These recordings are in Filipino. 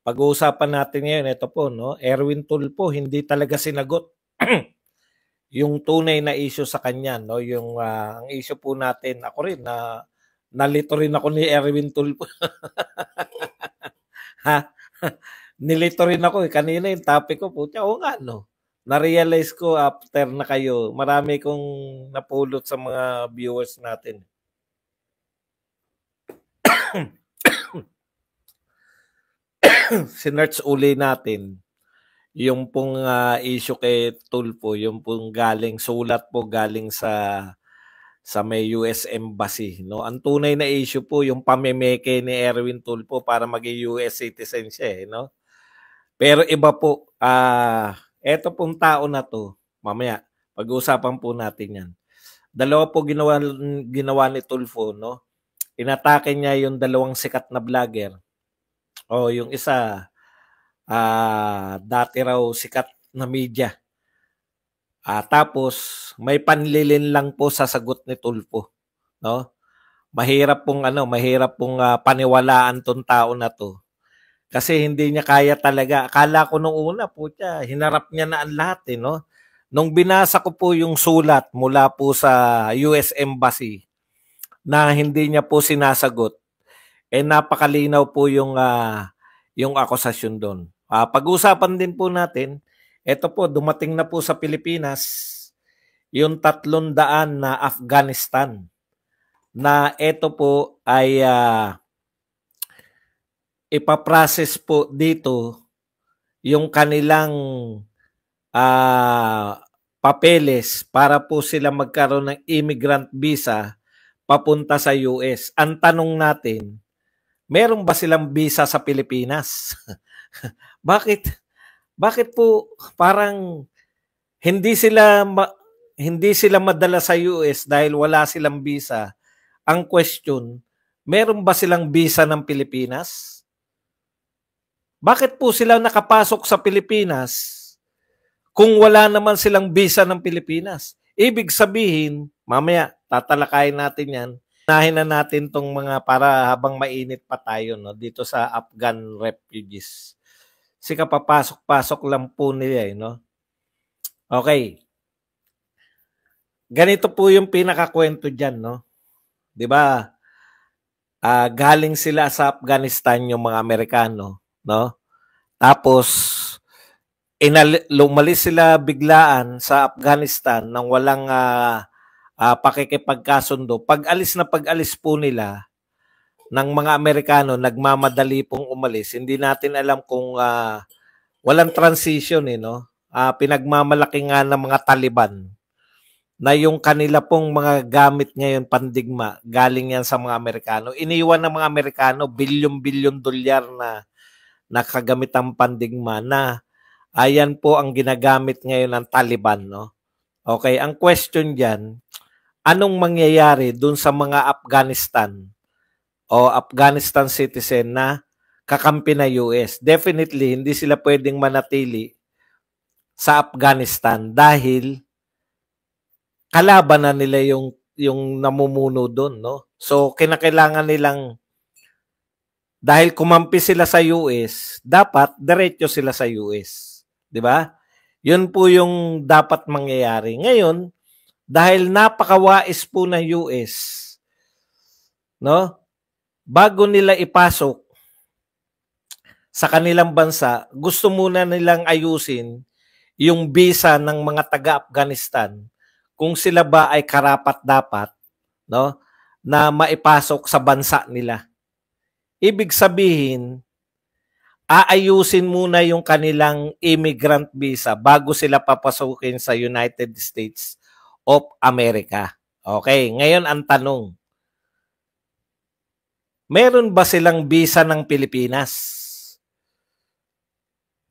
Pag-uusapan natin ngayon, ito po, no? Erwin Tulfo, hindi talaga sinagot yung tunay na issue sa kanya, no? Yung ang issue po natin, ako rin na nalito rin ako ni Erwin Tulfo. Ha? Nilito rin ako eh. Kanina yung topic ko, putya, oo nga, no? Na-realize ko after na kayo, marami kong napulot sa mga viewers natin. Sinerch uli natin yung pong issue kay Tulfo, yung pong sulat po galing sa may US Embassy, no? Ang tunay na issue po yung pamemeke ni Erwin Tulfo para maging US citizen siya, no? Pero iba po, eto pong tao na to, mamaya pag-uusapan po natin 'yan. Dalawa po ginawa ni Tulfo, no? Inatake niya yung dalawang sikat na vlogger. Yung isa dati raw sikat na media. Tapos may panlilin lang po sa sagot ni Tulfo, no? Mahirap pong paniwalaan tong tao na to. Kasi hindi niya kaya talaga. Akala ko nung una, putya, hinarap niya na ang lahat, no? Nung binasa ko po yung sulat mula po sa US Embassy na hindi niya po sinasagot, napakalinaw po yung akusasyon doon. Pag-usapan din po natin, ito po, dumating na po sa Pilipinas yung 300 na Afghanistan na ito po ay ipaprocess po dito yung kanilang papeles para po sila magkaroon ng immigrant visa papunta sa US. Ang tanong natin, meron ba silang visa sa Pilipinas? Bakit po parang hindi sila madala sa US dahil wala silang visa? Ang question, meron ba silang visa ng Pilipinas? Bakit po sila nakapasok sa Pilipinas kung wala naman silang visa ng Pilipinas? Ibig sabihin, mamaya tatalakayin natin yan, nahin na natin tong mga para habang mainit pa tayo, no, dito sa Afghan refugees. Kasi kapapasok-pasok lang po nila, no? Okay. Ganito po yung pinakakwento dyan, no? 'Di ba? Galing sila sa Afghanistan yung mga Amerikano, no? Tapos lumalis sila biglaan sa Afghanistan nang walang pakikipagkasundo. Pag-alis po nila ng mga Amerikano, nagmamadali pong umalis. Hindi natin alam kung walang transition, no? Pinagmamalaki nga ng mga Taliban na yung kanila pong mga gamit ngayon pandigma, galing yan sa mga Amerikano. Iniwan ng mga Amerikano bilyon-bilyon dolyar na nakagamitang pandigma na ayan po ang ginagamit ngayon ng Taliban, no? Okay, ang question diyan, anong mangyayari dun sa mga Afghanistan o Afghanistan citizen na kakampi na US? Definitely, hindi sila pwedeng manatili sa Afghanistan dahil kalaban na nila yung namumuno doon, no? So, kinakailangan nilang, dahil kumampi sila sa US, dapat diretso sila sa US. 'Di ba? Yun po yung dapat mangyayari. Ngayon, dahil napakawais po ng US, no? Bago nila ipasok sa kanilang bansa, gusto muna nilang ayusin yung visa ng mga taga-Afghanistan kung sila ba ay karapat-dapat, no, na maipasok sa bansa nila. Ibig sabihin, aayusin muna yung kanilang immigrant visa bago sila papasukin sa United States of America. Okay, ngayon ang tanong, meron ba silang visa ng Pilipinas?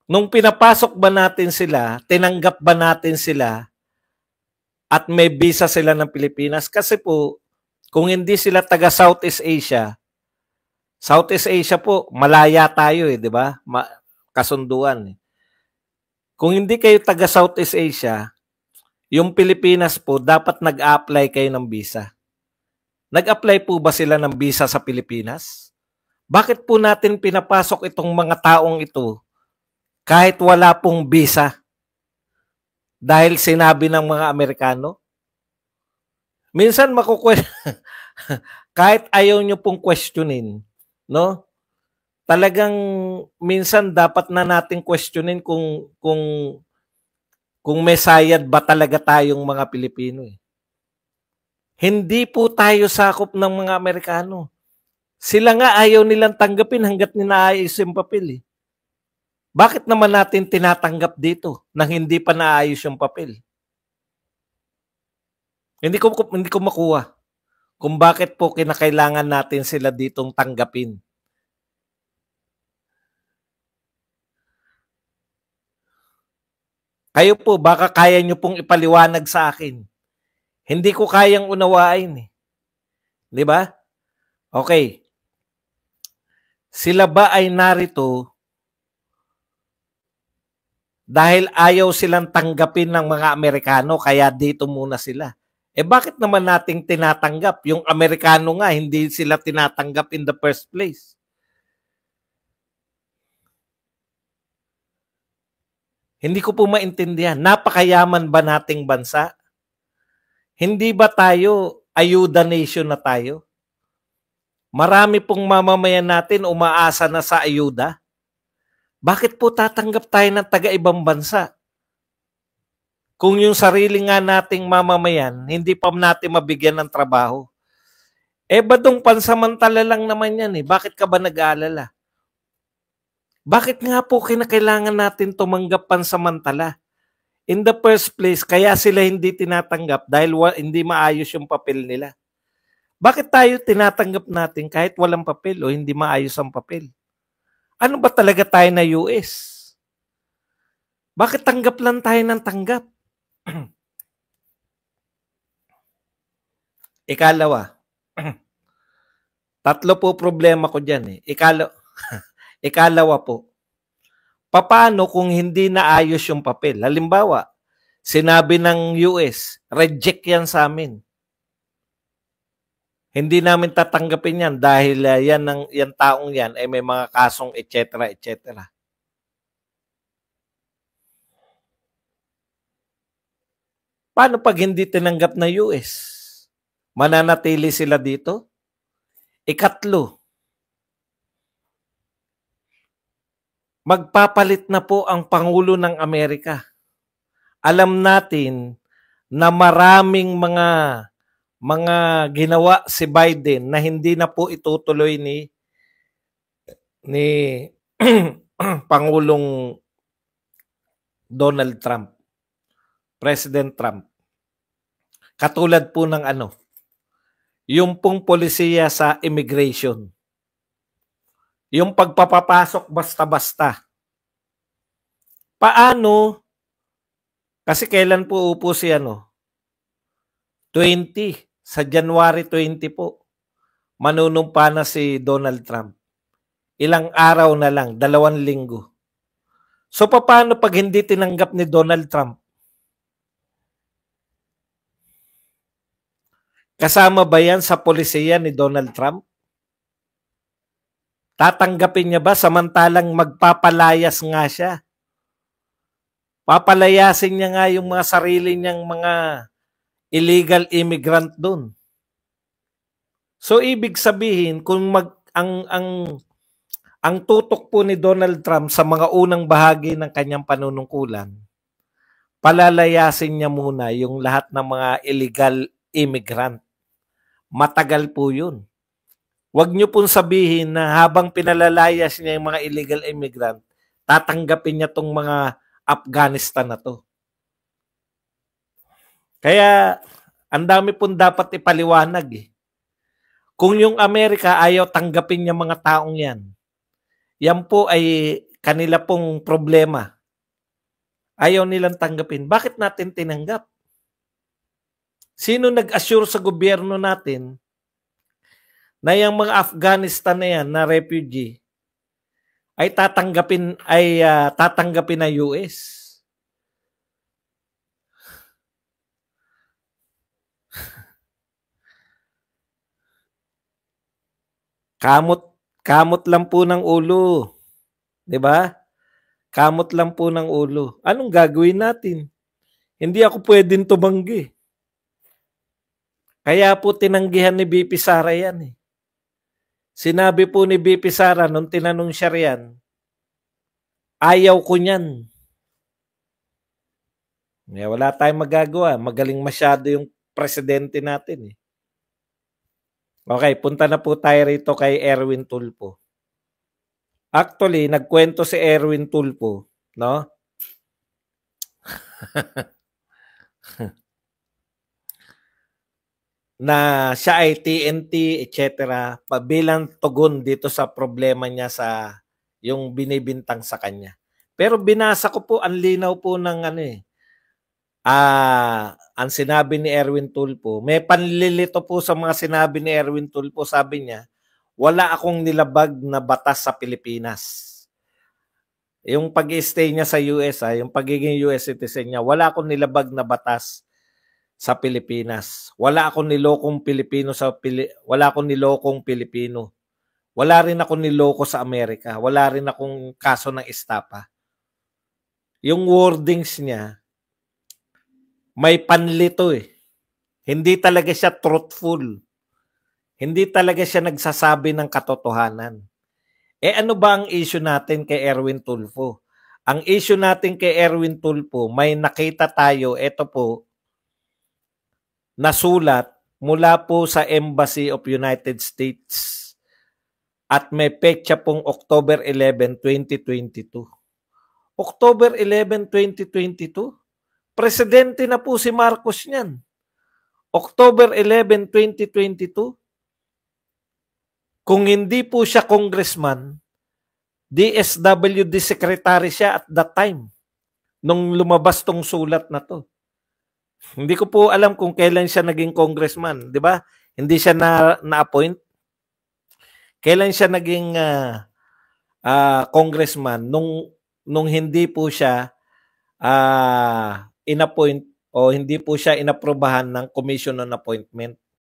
Nung pinapasok ba natin sila, tinanggap ba natin sila at may visa sila ng Pilipinas? Kasi po, kung hindi sila taga Southeast Asia po, malaya tayo di ba? Kasunduan. Kung hindi kayo taga Southeast Asia, yung Pilipinas po, dapat nag-a-apply kayo ng visa. Nag-apply po ba sila ng visa sa Pilipinas? Bakit po natin pinapasok itong mga taong ito kahit wala pong visa? Dahil sinabi ng mga Amerikano? Minsan kahit ayaw nyo pong questionin, no? Talagang minsan dapat na nating questionin kung may sayad ba talaga tayong mga Pilipino eh. Hindi po tayo sakop ng mga Amerikano. Sila nga ayaw nilang tanggapin hanggat ninaayos yung papel eh. Bakit naman natin tinatanggap dito nang hindi pa naayos yung papel? Hindi ko makuha kung bakit po kinakailangan natin sila ditong tanggapin. Kayo po, baka kaya nyo pong ipaliwanag sa akin. Hindi ko kayang unawain eh. Di ba? Okay. Sila ba ay narito dahil ayaw silang tanggapin ng mga Amerikano kaya dito muna sila? Eh bakit naman nating tinatanggap? Yung Amerikano nga, hindi sila tinatanggap in the first place. Hindi ko po maintindihan. Napakayaman ba nating bansa? Hindi ba tayo ayuda nation na tayo? Marami pong mamamayan natin umaasa na sa ayuda. Bakit po tatanggap tayo ng taga-ibang bansa? Kung yung sarili nga nating mamamayan, hindi pa natin mabigyan ng trabaho. Eh badong pansamantala lang naman yan eh. Bakit ka ba nag-aalala? Bakit nga po kinakailangan natin tumanggap pansamantala? In the first place, kaya sila hindi tinatanggap dahil hindi maayos yung papel nila. Bakit tayo tinatanggap natin kahit walang papel o hindi maayos ang papel? Ano ba talaga tayo na US? Bakit tanggap lang tayo ng tanggap? Ikalawa, tatlo po problema ko dyan eh. Ikalawa po, paano kung hindi naayos yung papel? Halimbawa, sinabi ng US, reject yan sa amin. Hindi namin tatanggapin yan dahil yan taong yan ay may mga kasong etc. etc. Paano pag hindi tinanggap na US? Mananatili sila dito? Ikatlo, magpapalit na po ang Pangulo ng Amerika. Alam natin na maraming mga ginawa si Biden na hindi na po itutuloy ni Pangulong Donald Trump, President Trump. Katulad po ng yung pong polisiya sa immigration. Yung pagpapapasok basta-basta. Paano? Kasi kailan po upo si 20, sa January 20 po, manunumpa na si Donald Trump. Ilang araw na lang, 2 linggo. So paano pag hindi tinanggap ni Donald Trump? Kasama ba yan sa polisiya ni Donald Trump? Tatanggapin niya ba samantalang magpapalayas nga siya? Papalayasin niya nga yung mga sarili niyang mga illegal immigrant doon. So ibig sabihin kung ang tutok po ni Donald Trump sa mga unang bahagi ng kanyang panunungkulan, palalayasin niya muna yung lahat ng mga illegal immigrant. Matagal po yun. Huwag niyo pong sabihin na habang pinalalayas niya yung mga illegal immigrant, tatanggapin niya tong mga Afghanistan na to. Kaya, ang dami pong dapat ipaliwanag eh. Kung yung Amerika ayaw tanggapin yung mga taong yan po ay kanila pong problema. Ayaw nilang tanggapin. Bakit natin tinanggap? Sino nag-assure sa gobyerno natin na yung mga Afghanistan na yan na refugee ay tatanggapin ng US? Kamot lang po ng ulo. 'Di ba? Kamot lang po ng ulo. Anong gagawin natin? Hindi ako pwedeng tumanggi. Kaya po tinanggihan ni BP Sara yan eh. Sinabi po ni BP Sara nung tinanong siya riyan, ayaw ko niyan. Wala tayong magagawa. Magaling masyado yung presidente natin eh. Okay, punta na po tayo rito kay Erwin Tulfo. Actually, nagkwento si Erwin Tulfo, no? Na siya ay TNT, etc. Bilang tugon dito sa problema niya sa yung binibintang sa kanya. Pero binasa ko po, ang linaw po ng ano eh. Ang sinabi ni Erwin Tulfo, may panlilito po sa mga sinabi ni Erwin Tulfo, sabi niya, wala akong nilabag na batas sa Pilipinas. Yung pag-stay niya sa US, yung pagiging US citizen niya, wala akong nilabag na batas sa Pilipinas. Wala akong nilokong Pilipino wala akong nilokong Pilipino. Wala rin akong niloko sa Amerika. Wala rin akong kaso ng estapa. Yung wordings niya, may panlito eh. Hindi talaga siya truthful. Hindi talaga siya nagsasabi ng katotohanan. Ano ba ang issue natin kay Erwin Tulfo? Ang issue natin kay Erwin Tulfo, may nakita tayo, ito po, nasulat mula po sa Embassy of United States at may petsa pong October 11, 2022. October 11, 2022? Presidente na po si Marcos niyan. October 11, 2022? Kung hindi po siya congressman, DSWD secretary siya at that time nung lumabas tong sulat na to. Hindi ko po alam kung kailan siya naging congressman, 'di ba? Hindi siya na-appoint. Kailan siya naging congressman nung hindi po siya inappoint o hindi po siya inaprobahan ng Commission on Appointment.